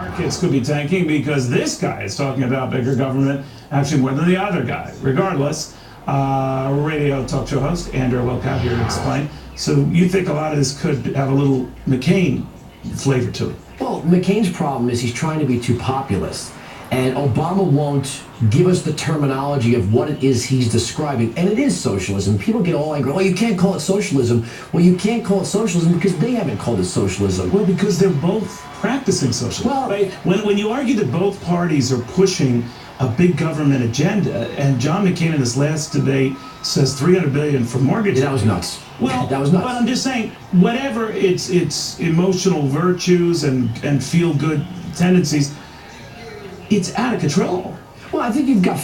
Markets could be tanking because this guy is talking about bigger government actually more than the other guy. Regardless, radio talk show host Andrew Wilkow here to explain. So you think a lot of this could have a little McCain flavor to it? Well, McCain's problem is he's trying to be too populist. And Obama won't give us the terminology of what it is he's describing. And it is socialism. People get all angry. Oh, you can't call it socialism. Well, you can't call it socialism because they haven't called it socialism. Well, because they're both practicing socialism. Well, right? When you argue that both parties are pushing a big government agenda, and John McCain in his last debate says $300 billion for mortgages. that was nuts. Well, that was nuts. But I'm just saying, whatever its emotional virtues and feel-good tendencies, it's out of control. Well, I think you've got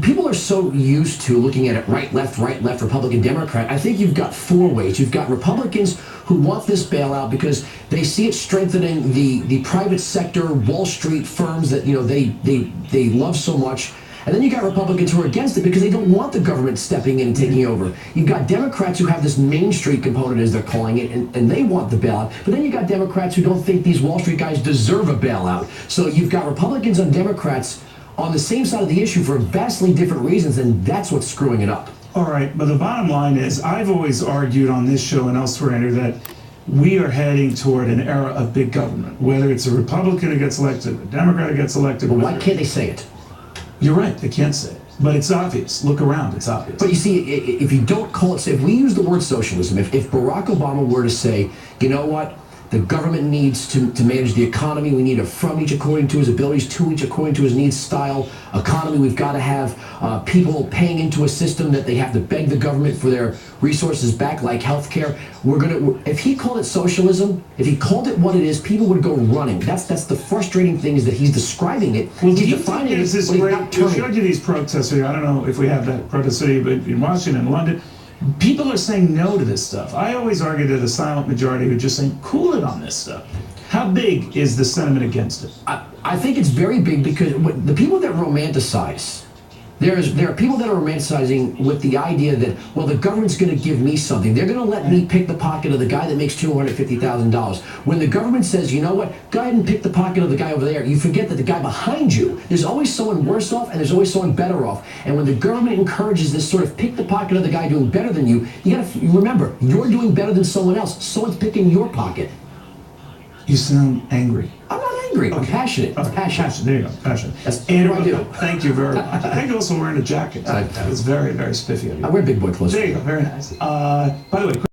people are so used to looking at it right, left, Republican, Democrat. I think you've got four ways. You've got Republicans who want this bailout because they see it strengthening the private sector, Wall Street firms that they love so much. And then you got Republicans who are against it because they don't want the government stepping in and taking over. You've got Democrats who have this Main Street component, as they're calling it, and they want the bailout. But then you got Democrats who don't think these Wall Street guys deserve a bailout. So you've got Republicans and Democrats on the same side of the issue for vastly different reasons, and that's what's screwing it up. All right, but the bottom line is, I've always argued on this show and elsewhere, Andrew, that we are heading toward an era of big government. Whether it's a Republican who gets elected, a Democrat who gets elected. But why can't they say it? You're right, they can't say it. But it's obvious. Look around, it's obvious. But you see, if you don't call it, if we use the word socialism, if Barack Obama were to say, you know what, the government needs to manage the economy, we need a from each according to his abilities, to each according to his needs style economy, we've got to have people paying into a system that they have to beg the government for their resources back, like healthcare. If he called it socialism, if he called it what it is, people would go running. That's the frustrating thing, is that he's describing it. Well, he's defining it, this but he's great, not turning. we showed you these protests here. I don't know if we have that protest city, but in Washington and London, people are saying no to this stuff. I always argue that a silent majority would just saying, cool it on this stuff. How big is the sentiment against it? I think it's very big because the people that romanticize, there are people that are romanticizing with the idea that, well, the government's going to give me something. They're going to let me pick the pocket of the guy that makes $250,000. When the government says, you know what, go ahead and pick the pocket of the guy over there, you forget that the guy behind you, there's always someone worse off and there's always someone better off. And when the government encourages this sort of pick the pocket of the guy doing better than you, you got to remember, you're doing better than someone else. Someone's picking your pocket. You sound angry. I'm not angry. Okay. I'm passionate. I'm passionate. There you go. Passionate. That's Andrew, what I do. Thank you very much. Thank you also for wearing a jacket. It's very, very spiffy of you. I wear big boy clothes. There you go. Very nice. By the way,